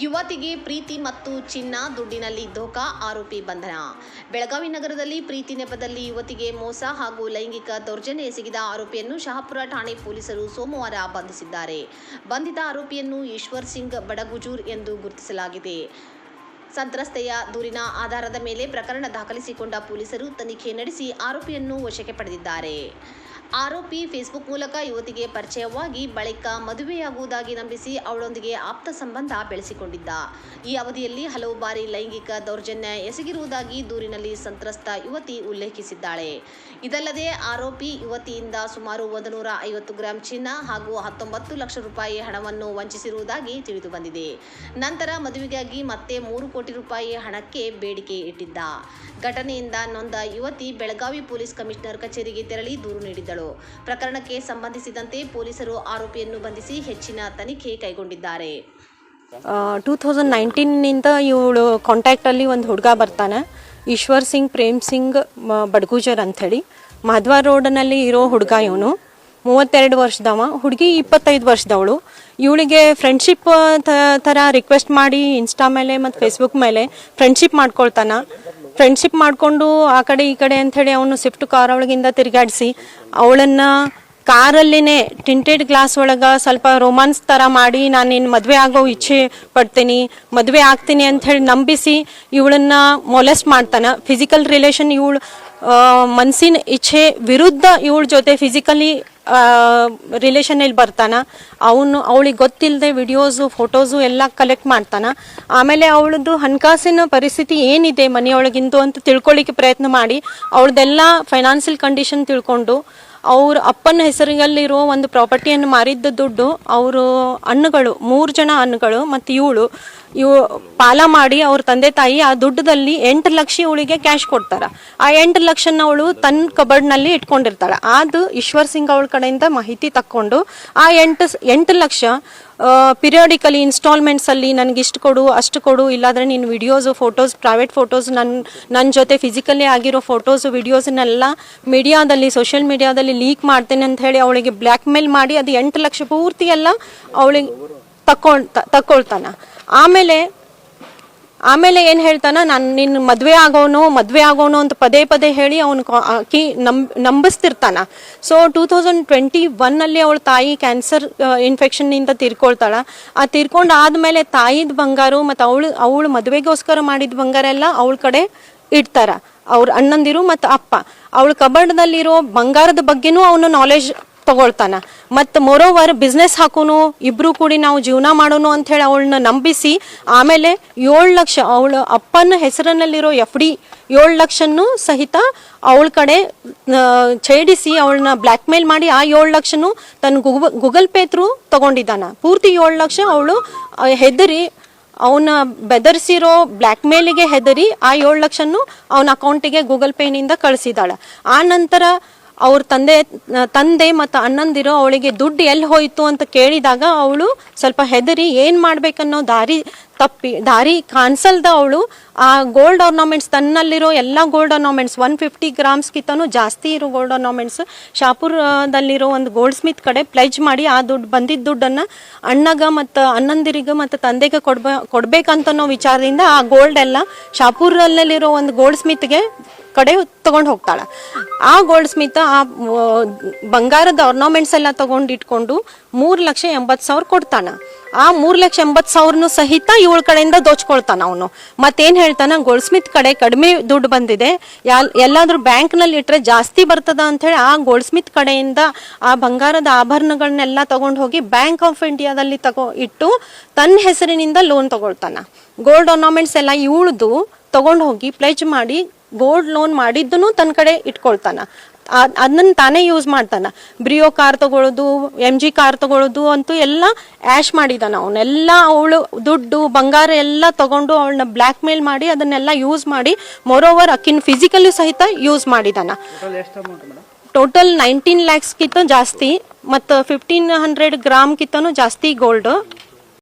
ಯುವತಿಗೆ ಪ್ರೀತಿ ಮತ್ತು ಚಿನ್ನ ದುಡ್ಡಿನಲ್ಲಿ ಧೋಕಾ, ಆರೋಪಿ ಬಂಧನ. ಬೆಳಗಾವಿ ನಗರದಲ್ಲಿ ಪ್ರೀತಿ ನೆಪದಲ್ಲಿ ಯುವತಿಗೆ ಮೋಸ ಹಾಗೂ ಲೈಂಗಿಕ ದೌರ್ಜನ್ಯ ಎಸಗಿದ ಆರೋಪಿಯನ್ನು ಶಹಾಪುರ ಠಾಣೆ ಪೊಲೀಸರು ಸೋಮವಾರ ಬಂಧಿಸಿದ್ದಾರೆ. ಬಂಧಿತ ಆರೋಪಿಯನ್ನು ಈಶ್ವರ್ ಸಿಂಗ್ ಬಡಗುಜೂರ್ ಎಂದು ಗುರುತಿಸಲಾಗಿದೆ. ಸಂತ್ರಸ್ತೆಯ ದೂರಿನ ಆಧಾರದ ಮೇಲೆ ಪ್ರಕರಣ ದಾಖಲಿಸಿಕೊಂಡ ಪೊಲೀಸರು ತನಿಖೆ ನಡೆಸಿ ಆರೋಪಿಯನ್ನು ವಶಕ್ಕೆ ಪಡೆದಿದ್ದಾರೆ. ಆರೋಪಿ ಫೇಸ್ಬುಕ್ ಮೂಲಕ ಯುವತಿಗೆ ಪರಿಚಯವಾಗಿ ಬಳಿಕ ಮದುವೆಯಾಗುವುದಾಗಿ ನಂಬಿಸಿ ಅವಳೊಂದಿಗೆ ಆಪ್ತ ಸಂಬಂಧ ಬೆಳೆಸಿಕೊಂಡಿದ್ದ. ಈ ಅವಧಿಯಲ್ಲಿ ಹಲವು ಬಾರಿ ಲೈಂಗಿಕ ದೌರ್ಜನ್ಯ ಎಸಗಿರುವುದಾಗಿ ದೂರಿನಲ್ಲಿ ಸಂತ್ರಸ್ತ ಯುವತಿ ಉಲ್ಲೇಖಿಸಿದ್ದಾಳೆ. ಇದಲ್ಲದೆ ಆರೋಪಿ ಯುವತಿಯಿಂದ ಸುಮಾರು 150 ಗ್ರಾಂ ಚಿನ್ನ ಹಾಗೂ 19 ಲಕ್ಷ ರೂಪಾಯಿ ಹಣವನ್ನು ವಂಚಿಸಿರುವುದಾಗಿ ತಿಳಿದುಬಂದಿದೆ. ನಂತರ ಮದುವೆಗಾಗಿ ಮತ್ತೆ 3 ಕೋಟಿ ರೂಪಾಯಿ ಹಣಕ್ಕೆ ಬೇಡಿಕೆ ಇಟ್ಟಿದ್ದ. ಘಟನೆಯಿಂದ ನೊಂದ ಯುವತಿ ಬೆಳಗಾವಿ ಪೊಲೀಸ್ ಕಮಿಷನರ್ ಕಚೇರಿಗೆ ತೆರಳಿ ದೂರು ನೀಡಿದ್ದಳು. ಪ್ರಕರಣಕ್ಕೆ ಸಂಬಂಧಿಸಿದಂತೆ ಪೊಲೀಸರು ಆರೋಪಿಯನ್ನು ಬಂಧಿಸಿ ಹೆಚ್ಚಿನ ತನಿಖೆ ಕೈಗೊಂಡಿದ್ದಾರೆ. 2019 ಇವಳು ಕಾಂಟ್ಯಾಕ್ಟಲ್ಲಿ ಒಂದು ಹುಡುಗ ಬರ್ತಾನೆ, ಈಶ್ವರ್ ಸಿಂಗ್ ಪ್ರೇಮ್ ಸಿಂಗ್ ಬಡ್ಗೂಜರ್ ಅಂಥೇಳಿ. ಮಾಧವ ರೋಡ್ನಲ್ಲಿ ಇರೋ ಹುಡುಗ. ಇವನು 32 ವರ್ಷದವ, ಹುಡುಗಿ 25 ವರ್ಷದವಳು. ಇವಳಿಗೆ ಫ್ರೆಂಡ್ಶಿಪ್ ಥರ ರಿಕ್ವೆಸ್ಟ್ ಮಾಡಿ ಇನ್ಸ್ಟಾ ಮೇಲೆ ಮತ್ತು ಫೇಸ್ಬುಕ್ ಮೇಲೆ ಫ್ರೆಂಡ್ಶಿಪ್ ಮಾಡ್ಕೊಳ್ತಾನೆ. ಫ್ರೆಂಡ್ಶಿಪ್ ಮಾಡಿಕೊಂಡು ಆ ಕಡೆ ಈ ಕಡೆ ಅಂಥೇಳಿ ಅವನು ಸ್ವಿಫ್ಟ್ ಕಾರ್ ಒಳಗಿಂದ ತಿರುಗಾಡಿಸಿ ಅವಳನ್ನು ಕಾರಲ್ಲಿನೇ ಟಿಂಟೆಡ್ ಗ್ಲಾಸ್ ಒಳಗೆ ಸ್ವಲ್ಪ ರೊಮಾನ್ಸ್ ಥರ ಮಾಡಿ ನಾನು ನಿನ್ನ ಮದುವೆ ಆಗೋ ಇಚ್ಛೆ ಪಡ್ತೀನಿ, ಮದುವೆ ಆಗ್ತೀನಿ ಅಂಥೇಳಿ ನಂಬಿಸಿ ಇವಳನ್ನು ಮೊಲೆಸ್ಟ್ ಮಾಡ್ತಾನೆ. ಫಿಸಿಕಲ್ ರಿಲೇಷನ್ ಇವಳು ಮನಸ್ಸಿನ ಇಚ್ಛೆ ವಿರುದ್ಧ ಇವಳ ಜೊತೆ ಫಿಸಿಕಲಿ ರಿಲೇಷನಲ್ಲಿ ಬರ್ತಾನೆ. ಅವಳಿಗೆ ಗೊತ್ತಿಲ್ಲದೆ ವಿಡಿಯೋಸು ಫೋಟೋಸು ಎಲ್ಲ ಕಲೆಕ್ಟ್ ಮಾಡ್ತಾನೆ. ಆಮೇಲೆ ಅವಳದ್ದು ಹಣಕಾಸಿನ ಪರಿಸ್ಥಿತಿ ಏನಿದೆ ಮನೆಯೊಳಗಿಂದು ಅಂತ ತಿಳ್ಕೊಳ್ಳಿಕ್ಕೆ ಪ್ರಯತ್ನ ಮಾಡಿ ಅವಳದೆಲ್ಲ ಫೈನಾನ್ಷಿಯಲ್ ಕಂಡೀಷನ್ ತಿಳ್ಕೊಂಡು ಅವ್ರ ಅಪ್ಪನ ಹೆಸರಿನಲ್ಲಿರೋ ಒಂದು ಪ್ರಾಪರ್ಟಿಯನ್ನು ಮಾರಿದ್ದ ದುಡ್ಡು ಅವರು ಅಣ್ಣಗಳು 3 ಜನ ಅಣ್ಣಗಳು ಮತ್ತು ಇವು ಪಾಲ ಮಾಡಿ ಅವ್ರ ತಂದೆ ತಾಯಿ ಆ ದುಡ್ಡದಲ್ಲಿ 8 ಲಕ್ಷ ಇವಳಿಗೆ ಕ್ಯಾಶ್ ಕೊಡ್ತಾರೆ. ಆ 8 ಲಕ್ಷನ ಅವಳು ತನ್ನ ಕಬರ್ಡ್ನಲ್ಲಿ ಇಟ್ಕೊಂಡಿರ್ತಾಳೆ. ಅದು ಈಶ್ವರ್ ಸಿಂಗ್ ಅವಳ ಕಡೆಯಿಂದ ಮಾಹಿತಿ ತಕ್ಕೊಂಡು ಆ 8 ಲಕ್ಷ ಪಿರಿಯಾಡಿಕಲಿ ಇನ್ಸ್ಟಾಲ್ಮೆಂಟ್ಸಲ್ಲಿ ನನಗಿಷ್ಟು ಕೊಡು ಅಷ್ಟು ಕೊಡು, ಇಲ್ಲಾಂದರೆ ನೀನು ವಿಡಿಯೋಸು ಫೋಟೋಸ್ ಪ್ರೈವೇಟ್ ಫೋಟೋಸ್ ನನ್ನ ಜೊತೆ ಫಿಸಿಕಲಿ ಆಗಿರೋ ಫೋಟೋಸು ವಿಡಿಯೋಸನ್ನೆಲ್ಲ ಮೀಡಿಯಾದಲ್ಲಿ ಸೋಷಿಯಲ್ ಮೀಡಿಯಾದಲ್ಲಿ ಲೀಕ್ ಮಾಡ್ತೇನೆ ಅಂತ ಹೇಳಿ ಅವಳಿಗೆ ಬ್ಲ್ಯಾಕ್ ಮೇಲ್ ಮಾಡಿ ಅದು 8 ಲಕ್ಷ ಪೂರ್ತಿ ಎಲ್ಲ ಅವಳಿಗೆ ತಕ್ಕೊಳ್ತಾನೆ. ಆಮೇಲೆ ಏನು ಹೇಳ್ತಾನೆ, ನಾನು ನಿನ್ನ ಮದುವೆ ಆಗೋನು ಅಂತ ಪದೇ ಪದೇ ಹೇಳಿ ಅವನು ನಂಬಿಸ್ತಿರ್ತಾನೆ. ಸೊ 2021 ಅವಳ ತಾಯಿ ಕ್ಯಾನ್ಸರ್ ಇನ್ಫೆಕ್ಷನ್ನಿಂದ ತೀರ್ಕೊಳ್ತಾಳೆ. ಆ ತೀರ್ಕೊಂಡು ಆದಮೇಲೆ ತಾಯಿದ ಬಂಗಾರ ಮತ್ತು ಅವಳು ಮದುವೆಗೋಸ್ಕರ ಮಾಡಿದ ಬಂಗಾರ ಎಲ್ಲ ಅವಳ ಕಡೆ ಇಡ್ತಾರ ಅವ್ರ ಅಣ್ಣಂದಿರು ಮತ್ತು ಅಪ್ಪ. ಅವಳ ಕಬರ್ಡ್ದಲ್ಲಿರೋ ಬಂಗಾರದ ಬಗ್ಗೆನೂ ಅವನು ನಾಲೆಜ್ ತಗೊಳ್ತಾನ. ಮತ್ತು ಮೊರೋವರ್ ಬಿಸ್ನೆಸ್ ಹಾಕೋನು, ಇಬ್ರು ಕೂಡಿ ನಾವು ಜೀವನ ಮಾಡೋನು ಅಂತ ಹೇಳಿ ಅವಳನ್ನ ನಂಬಿಸಿ ಆಮೇಲೆ 7 ಲಕ್ಷ ಅವಳ ಅಪ್ಪನ ಹೆಸರಿನಲ್ಲಿರೋ FD 7 ಲಕ್ಷನೂ ಸಹಿತ ಅವಳ ಕಡೆ ಛೇಡಿಸಿ ಅವಳನ್ನ ಬ್ಲ್ಯಾಕ್ ಮೇಲ್ ಮಾಡಿ ಆ 7 ಲಕ್ಷನೂ ತನ್ನ ಗೂಗಲ್ ಪೇ ಥ್ರೂ ತಗೊಂಡಿದ್ದಾನ. ಪೂರ್ತಿ 7 ಲಕ್ಷ ಅವಳು ಹೆದರಿ ಅವನ ಬೆದರಿಸಿರೋ ಬ್ಲ್ಯಾಕ್ ಮೇಲಿಗೆ ಹೆದರಿ ಆ 7 ಲಕ್ಷನೂ ಅವನ ಅಕೌಂಟಿಗೆ ಗೂಗಲ್ ಪೇನಿಂದ ಕಳಿಸಿದಾಳೆ. ಆ ನಂತರ ಅವ್ರ ತಂದೆ ಮತ್ತು ಅಣ್ಣಂದಿರೋ ಅವಳಿಗೆ ದುಡ್ಡು ಎಲ್ಲಿ ಹೋಯಿತು ಅಂತ ಕೇಳಿದಾಗ ಅವಳು ಸ್ವಲ್ಪ ಹೆದರಿ ಏನು ಮಾಡ್ಬೇಕನ್ನೋ ದಾರಿ ಕಾಣಿಸಲ್ದ ಅವಳು ಆ ಗೋಲ್ಡ್ ಆರ್ನಮೆಂಟ್ಸ್ ತನ್ನಲ್ಲಿರೋ ಎಲ್ಲ ಗೋಲ್ಡ್ ಆರ್ನಮೆಂಟ್ಸ್ 150 ಗ್ರಾಮ್ಸ್ಗಿಂತನೂ ಜಾಸ್ತಿ ಇರೋ ಗೋಲ್ಡ್ ಆರ್ನಮೆಂಟ್ಸ್ ಶಾಪುರದಲ್ಲಿರೋ ಒಂದು ಗೋಲ್ಡ್ ಸ್ಮಿತ್ ಕಡೆ ಪ್ಲೆಜ್ ಮಾಡಿ ಆ ಬಂದಿದ್ದ ದುಡ್ಡನ್ನು ಅಣ್ಣಗ ಮತ್ತು ಅಣ್ಣಂದಿರಿಗೆ ಮತ್ತು ತಂದೆಗೆ ಕೊಡ್ಬೇಕಂತನೋ ವಿಚಾರದಿಂದ ಆ ಗೋಲ್ಡ್ ಎಲ್ಲ ಶಾಪುರದಲ್ಲಿರೋ ಒಂದು ಗೋಲ್ಡ್ ಸ್ಮಿತ್ಗೆ ಕಡೆ ತಗೊಂಡು ಹೋಗ್ತಾಳೆ. ಆ ಗೋಲ್ಡ್ ಸ್ಮಿತ್ ಆ ಬಂಗಾರದ ಆರ್ನಮೆಂಟ್ಸ್ ಎಲ್ಲ ತಗೊಂಡು ಇಟ್ಕೊಂಡು 3,80,000 ಕೊಡ್ತಾನೆ. ಆ 3,80,000 ಸಹಿತ ಇವಳ ಕಡೆಯಿಂದ ದೋಚ್ಕೊಳ್ತಾನ ಅವನು. ಮತ್ತೇನು ಹೇಳ್ತಾನೆ, ಗೋಲ್ಡ್ ಸ್ಮಿತ್ ಕಡೆ ಕಡಿಮೆ ದುಡ್ಡು ಬಂದಿದೆ, ಎಲ್ಲಾದ್ರೂ ಬ್ಯಾಂಕ್ನಲ್ಲಿ ಇಟ್ಟರೆ ಜಾಸ್ತಿ ಬರ್ತದ ಅಂಥೇಳಿ ಆ ಗೋಲ್ಡ್ ಸ್ಮಿತ್ ಕಡೆಯಿಂದ ಆ ಬಂಗಾರದ ಆಭರಣಗಳನ್ನೆಲ್ಲ ತಗೊಂಡು ಹೋಗಿ ಬ್ಯಾಂಕ್ ಆಫ್ ಇಂಡಿಯಾದಲ್ಲಿ ಇಟ್ಟು ತನ್ನ ಹೆಸರಿನಿಂದ ಲೋನ್ ತಗೊಳ್ತಾನ. ಗೋಲ್ಡ್ ಆರ್ನಮೆಂಟ್ಸ್ ಎಲ್ಲ ಇವಳದು ತಗೊಂಡು ಹೋಗಿ ಪ್ಲೆಜ್ ಮಾಡಿ ಗೋಲ್ಡ್ ಲೋನ್ ಮಾಡಿದ್ದೂ ತನ್ನ ಕಡೆ ಇಟ್ಕೊಳ್ತಾನ. ಅದನ್ನ ತಾನೇ ಯೂಸ್ ಮಾಡ್ತಾನ. ಬ್ರಿಯೋ ಕಾರ್ ತಗೊಳ್ಳೋದು, MG ಕಾರ್ ತಗೊಳ್ಳೋದು ಅಂತೂ ಎಲ್ಲ ಆ್ಯಶ್ ಮಾಡಿದಾನ ಅವನ್ನೆಲ್ಲ. ಅವಳು ದುಡ್ಡು ಬಂಗಾರ ಎಲ್ಲ ತಗೊಂಡು ಅವಳನ್ನ ಬ್ಲ್ಯಾಕ್ ಮೇಲ್ ಮಾಡಿ ಅದನ್ನೆಲ್ಲ ಯೂಸ್ ಮಾಡಿ ಮೊರೋವರ್ ಅಕ್ಕಿನ ಫಿಸಿಕಲಿ ಸಹಿತ ಯೂಸ್ ಮಾಡಿದಾನ. ಟೋಟಲ್ 19 lakhsಗಿಂತ ಜಾಸ್ತಿ ಮತ್ತು 1,500 ಗ್ರಾಮ್ಗಿಂತನೂ ಜಾಸ್ತಿ ಗೋಲ್ಡ್